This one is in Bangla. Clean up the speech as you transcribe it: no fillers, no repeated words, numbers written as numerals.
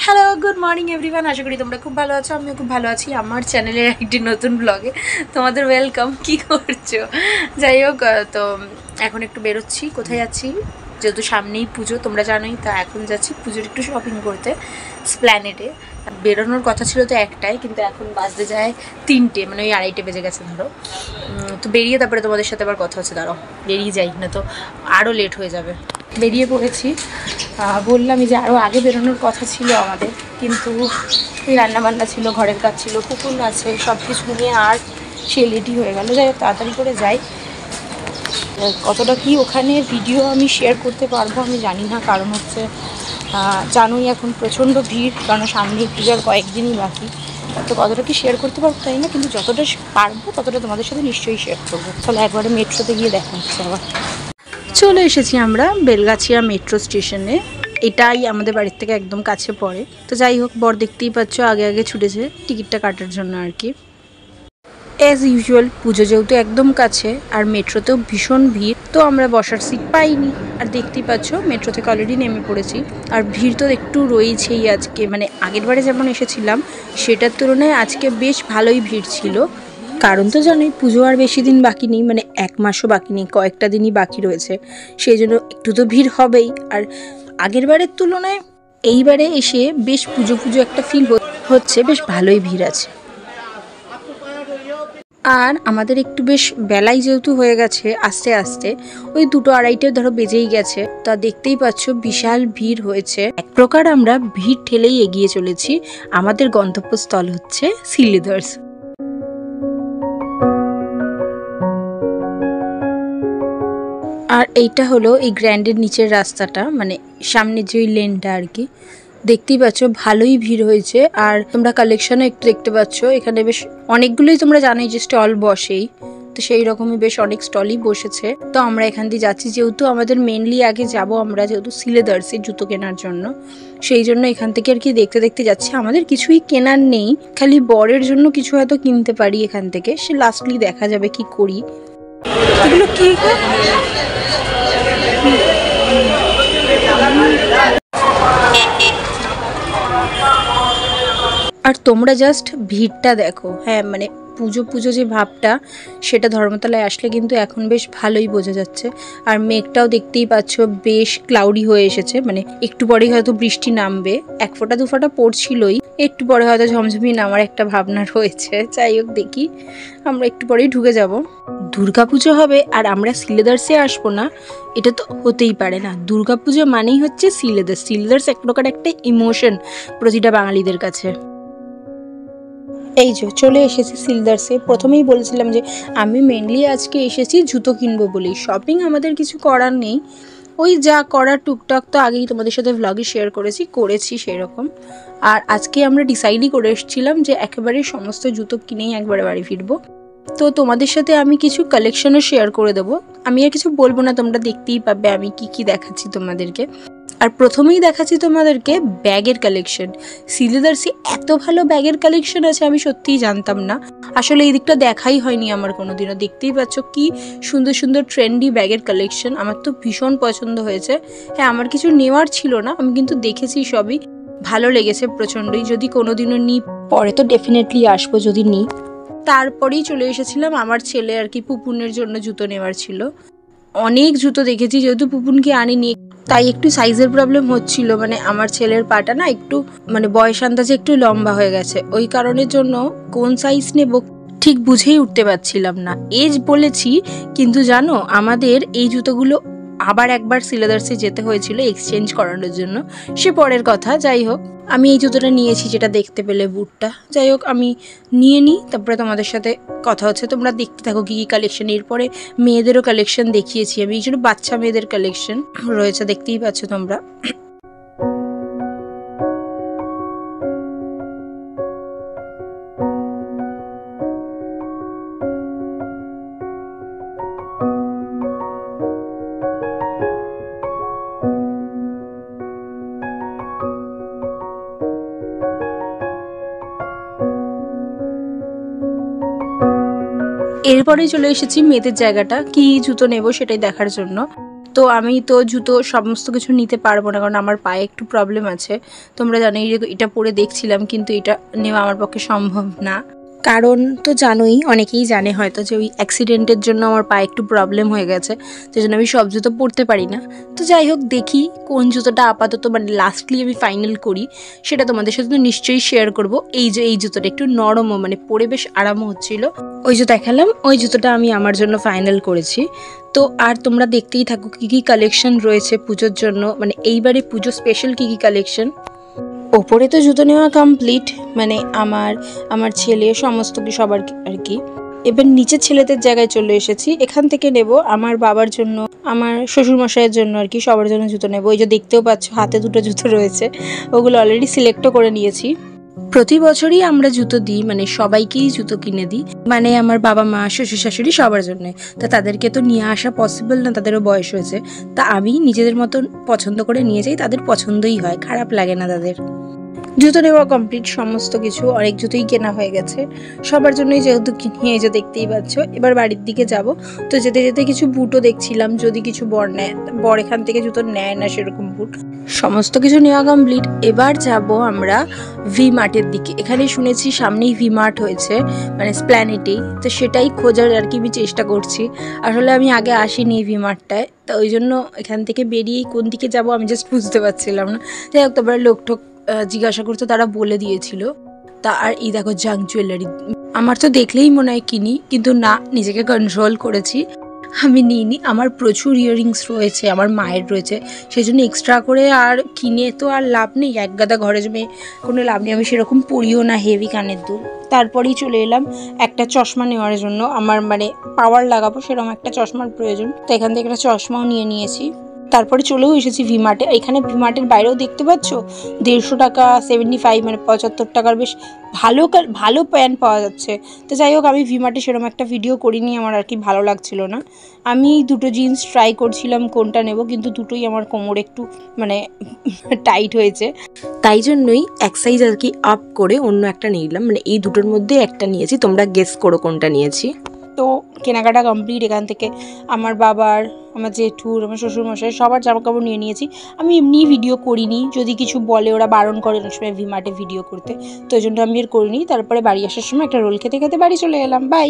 হ্যালো গুড মর্নিং এভরিওয়ান, আশা করি তোমরা খুব ভালো আছো। আমিও খুব ভালো আছি। আমার চ্যানেলের একটি নতুন ব্লগে তোমাদের ওয়েলকাম। কি করছো? যাই হোক, তো এখন একটু বেরোচ্ছি। কোথায় যাচ্ছি? যেহেতু সামনেই পুজো তোমরা জানোই, তা এখন যাচ্ছি পুজোর একটু শপিং করতে স্প্ল্যানেডে। বেরোনোর কথা ছিল তো একটাই, কিন্তু এখন বাজতে যায় 3টে, মানে ওই 2:30 বেজে গেছে ধরো। তো বেরিয়ে তারপরে তোমাদের সাথে আবার কথা হচ্ছে। দাঁড়াও বেরিয়ে যাই, না তো আরও লেট হয়ে যাবে। বেরিয়ে পড়েছি। বললাম যে আরও আগে বেরোনোর কথা ছিল আমাদের, কিন্তু ওই রান্নাবান্না ছিল, ঘরের কাজ ছিল, কুকুর আছে, সব কিছু নিয়ে আর সে লেটই হয়ে গেল। যাই হোক তাড়াতাড়ি করে যাই। কতটা কি ওখানে ভিডিও আমি শেয়ার করতে পারবো আমি জানি না, কারণ হচ্ছে জানোই এখন প্রচণ্ড ভিড়, কারণ সামনে পূজার কয়েকদিনই বাকি। তো কতটা কি শেয়ার করতে পারবো তাই না, কিন্তু যতটা পারবো ততটা তোমাদের সাথে নিশ্চয়ই শেয়ার করবো। তাহলে একবারে মেট্রোতে গিয়ে দেখা হচ্ছে। আবার চলে এসেছি আমরা বেলগাছিয়া মেট্রো স্টেশনে। এটাই আমাদের বাড়ির থেকে একদম কাছে পড়ে। তো যাই হোক, বর দেখতেই পাচ্ছ আগে আগে ছুটেছে টিকিটটা কাটার জন্য আর কি। অ্যাজ ইউজুয়াল পুজো যেহেতু একদম কাছে আর মেট্রোতেও ভীষণ ভিড়, তো আমরা বসার সিট পাইনি। আর দেখতেই পাচ্ছ মেট্রো থেকে অলরেডি নেমে পড়েছি। আর ভিড় তো একটু রয়েছেই আজকে, মানে আগের বারে যেমন এসেছিলাম সেটার তুলনায় আজকে বেশ ভালোই ভিড় ছিল। কারণ তো জানোই পুজো আর বেশি দিন বাকি নেই, মানে 1 মাসও বাকি নেই, কয়েকটা দিনই বাকি রয়েছে। সেই জন্য একটু তো ভিড় হবেই। আর আগের বারের তুলনায় এইবারে এসে বেশ পুজো পুজো একটা ফিল হচ্ছে, বেশ ভালোই ভিড় আছে। আর আমাদের একটু বেশ বেলাই যেহেতু হয়ে গেছে, আস্তে আস্তে ওই 2-2:30 ধরো বেজেই গেছে। তা দেখতেই পাচ্ছ বিশাল ভিড় হয়েছে। এক প্রকার আমরা ভিড় ঠেলেই এগিয়ে চলেছি। আমাদের গন্তব্যস্থল হচ্ছে শ্রীলেদার্স। আর এইটা হলো এই গ্র্যান্ডের নিচের রাস্তাটা, মানে সামনে যে ওই লেনটা আর কি। দেখতেই পাচ্ছ ভালোই ভিড় হয়েছে। আর তোমরা কালেকশনও একটু দেখতে পাচ্ছ, এখানে বেশ অনেকগুলোই তোমরা জানোই যে স্টল বসেই, তো সেই রকমই বেশ অনেক স্টলই বসেছে। তো আমরা এখান দিয়ে যাচ্ছি, যেহেতু আমাদের মেনলি আগে যাব আমরা যেহেতু শ্রীলেদার্সে জুতো কেনার জন্য, সেই জন্য এখান থেকে আর কি দেখতে দেখতে যাচ্ছি। আমাদের কিছুই কেনার নেই, খালি বরের জন্য কিছু হয়তো কিনতে পারি এখান থেকে, সে লাস্টলি দেখা যাবে কি করি। এগুলো কি? আর তোমরা জাস্ট ভিড়টা দেখো। হ্যাঁ, মানে পুজো পুজো যে ভাবটা, সেটা ধর্মতলায় আসলে কিন্তু এখন বেশ ভালোই বোঝা যাচ্ছে। আর মেঘটাও দেখতেই পাচ্ছ বেশ ক্লাউডি হয়ে এসেছে, মানে একটু পরেই হয়তো বৃষ্টি নামবে। 1 ফোঁটা 2 ফোঁটা পড়ছিলই, একটু পরে হয়তো ঝমঝমি নামার একটা ভাবনা রয়েছে। যাই হোক দেখি, আমরা একটু পরেই ঢুকে যাব। দুর্গাপুজো হবে আর আমরা শ্রীলেদার্সে আসবো না, এটা তো হতেই পারে না। দুর্গাপুজো মানেই হচ্ছে শ্রীলেদার্স। শ্রীলেদার্স এক প্রকার একটা ইমোশন প্রতিটা বাঙালিদের কাছে। এই যে চলে এসেছি শ্রীলেদার্সে। প্রথমেই বলেছিলাম যে আমি মেনলি আজকে এসেছি জুতো কিনবো বলেই, শপিং আমাদের কিছু করার নেই। ওই যা করার টুকটাক তো আগেই তোমাদের সাথে ভ্লগে শেয়ার করেছি সেই রকম। আর আজকে আমরা ডিসাইডই করে এসেছিলাম যে একেবারে সমস্ত জুতো কিনেই একবারে বাড়ি ফিরবো। তো তোমাদের সাথে আমি কিছু কালেকশনও শেয়ার করে দেবো। আমি আর কিছু বলবো না, তোমরা দেখতেই পাবে আমি কি কি দেখাচ্ছি তোমাদেরকে। আর প্রথমেই দেখাচ্ছি তোমাদেরকে ব্যাগের কালেকশন। শ্রীলেদার্সে এত ভালো ব্যাগের কালেকশন আছে আমি সত্যিই জানতাম না। আসলে এই দিকটা দেখাই হয়নি আমার কোনোদিনও। দেখতেই পাচ্ছ কি সুন্দর সুন্দর ট্রেন্ডি ব্যাগের কালেকশন, আমার তো ভীষণ পছন্দ হয়েছে। হ্যাঁ, আমার কিছু নেওয়ার ছিল না, আমি কিন্তু দেখেছি সবই, ভালো লেগেছে প্রচণ্ডই। যদি কোনোদিনও নিই, পরে তো ডেফিনেটলি আসবো যদি নিই। তারপরেই চলে এসেছিলাম আমার ছেলে আর কি পুপুনের জন্য জুতো নেওয়ার ছিল। অনেক জুতো দেখেছি, যেহেতু পুপুনকে আনিনি তাই একটু সাইজের প্রবলেম হচ্ছিল। মানে আমার ছেলের পাটা না একটু, মানে বয়স আন্দাজে একটু লম্বা হয়ে গেছে, ওই কারণের জন্য কোন সাইজ নেব ঠিক বুঝেই উঠতে পারছিলাম না। এজ বলেছি, কিন্তু জানো আমাদের এই জুতোগুলো আবার একবার শ্রীলেদার্সে যেতে হয়েছিল এক্সচেঞ্জ করানোর জন্য, সে পরের কথা। যাই হোক, আমি এই জুতোটা নিয়েছি, যেটা দেখতে পেলে বুটটা। যাই হোক আমি নিয়ে নিই, তারপরে তোমাদের সাথে কথা হচ্ছে। তোমরা দেখতে থাকো কি কি কালেকশন। এরপরে মেয়েদেরও কালেকশন দেখিয়েছি আমি, এই জন্য বাচ্চা মেয়েদের কালেকশন রয়েছে, দেখতেই পাচ্ছ তোমরা। এরপরেই চলে এসেছি মেয়েদের জায়গাটা, কি জুতো নেব সেটাই দেখার জন্য। তো আমি তো জুতো সমস্ত কিছু নিতে পারবো না, কারণ আমার পায়ে একটু প্রবলেম আছে। তোমরা জানো এটা পরে দেখছিলাম, কিন্তু এটা নেওয়া আমার পক্ষে সম্ভব না। কারণ তো জানোই, অনেকেই জানে হয়তো যে ওই অ্যাক্সিডেন্টের জন্য আমার পায়ে একটু প্রবলেম হয়ে গেছে, সেই জন্য আমি সব জুতো পরতে পারি না। তো যাই হোক, দেখি কোন জুতোটা আপাতত মানে লাস্টলি আমি ফাইনাল করি, সেটা তোমাদের সাথে তো নিশ্চয়ই শেয়ার করব। এই জুতোটা একটু নরমও, মানে পরে বেশ আরামও হচ্ছিল, ওই যে দেখালাম, ওই জুতোটা আমি আমার জন্য ফাইনাল করেছি। তো আর তোমরা দেখতেই থাকো কী কী কালেকশন রয়েছে পুজোর জন্য, মানে এইবারে পুজো স্পেশাল কী কী কালেকশন। ওপরে তো জুতো নেওয়া কমপ্লিট, মানে আমার ছেলে সমস্ত কি সবার আর কি। এবার নিচে ছেলেদের জায়গায় চলে এসেছি, এখান থেকে নেব আমার বাবার জন্য, আমার শ্বশুরমশাইয়ের জন্য আর কি, সবার জন্য জুতো নেব। ওই যে দেখতেও পাচ্ছ হাতে দুটো জুতো রয়েছে, ওগুলো অলরেডি সিলেক্টও করে নিয়েছি। প্রতি বছরই আমরা জুতো দিই, মানে সবাইকেই জুতো কিনে দিই, মানে আমার বাবা মা শ্বশুর শাশুড়ি সবার জন্য। তা তাদেরকে তো নিয়ে আসা পসিবল না, তাদেরও বয়স হয়েছে। তা আমি নিজেদের মতন পছন্দ করে নিয়ে যাই, তাদের পছন্দই হয়, খারাপ লাগে না তাদের। জুতো নেওয়া কমপ্লিট, সমস্ত কিছু, অনেক জুতোই কেনা হয়ে গেছে সবার জন্যই, যেহেতু কিনে এই যে দেখতেই পাচ্ছ। এবার বাড়ির দিকে যাব, তো যেতে যেতে কিছু বুটও দেখছিলাম, যদি কিছু বর নেয়। বর এখান থেকে জুতো নেয় না সেরকম বুট। সমস্ত কিছু নেওয়া কমপ্লিট, এবার যাব আমরা ভি মার্টের দিকে। এখানে শুনেছি সামনেই ভি মার্ট হয়েছে, মানে স্প্ল্যানেটেই, তো সেটাই খোঁজার আর কি আমি চেষ্টা করছি। আসলে আমি আগে আসিনি ভি মার্টটায়, তো ওই জন্য এখান থেকে বেরিয়েই কোন দিকে যাব আমি জাস্ট বুঝতে পারছিলাম না। যাই হোক, তারপরে লোকটোক জিজ্ঞাসা করতে তারা বলে দিয়েছিল। তা আর এই দেখো জাঙ্ক জুয়েলারি, আমার তো দেখলেই মনে হয় কিনি, কিন্তু না, নিজেকে কন্ট্রোল করেছি, আমি নিইনি। আমার প্রচুর ইয়াররিংস রয়েছে, আমার মায়ের রয়েছে, সেই জন্য এক্সট্রা করে আর কিনে তো আর লাভ নেই, এক গাদা ঘরে জমে কোনো লাভ নেই। আমি সেরকম পরিও না হেভি কানের দুল। তারপরেই চলে এলাম একটা চশমা নেওয়ার জন্য, আমার মানে পাওয়ার লাগাবো সেরকম একটা চশমার প্রয়োজন, তো এখান থেকে একটা চশমাও নিয়ে নিয়েছি। তারপরে চলেও এসেছি ভি মার্টে। এখানে ভি মার্টের বাইরেও দেখতে পাচ্ছ 150 টাকা 75, মানে 75 টাকার বেশ ভালো প্যান্ট পাওয়া যাচ্ছে। তো যাই হোক, আমি ভি মার্টে সেরকম একটা ভিডিও করিনি, আমার আর কি ভালো লাগছিল না। আমি দুটো জিন্স ট্রাই করছিলাম কোনটা নেব, কিন্তু দুটোই আমার কোমরে একটু মানে টাইট হয়েছে, তাই জন্যই এক সাইজ আর কি আপ করে অন্য একটা নিলাম, মানে এই দুটোর মধ্যে একটা নিয়েছি, তোমরা গেস করো কোনটা নিয়েছি। তো কেনাকাটা কমপ্লিট, এখান থেকে আমার বাবার, আমার জেঠুর, আমার শ্বশুরমশাই সবার জামা কাপড় নিয়ে নিয়েছি। আমি এমনি ভিডিও করিনি, যদি কিছু বলে ওরা বারণ করে অনেক সময় ভি মার্টে ভিডিও করতে, তো ওই জন্য আমি আর করিনি। তারপরে বাড়ি আসার সময় একটা রোল খেতে খেতে বাড়ি চলে এলাম। বাই।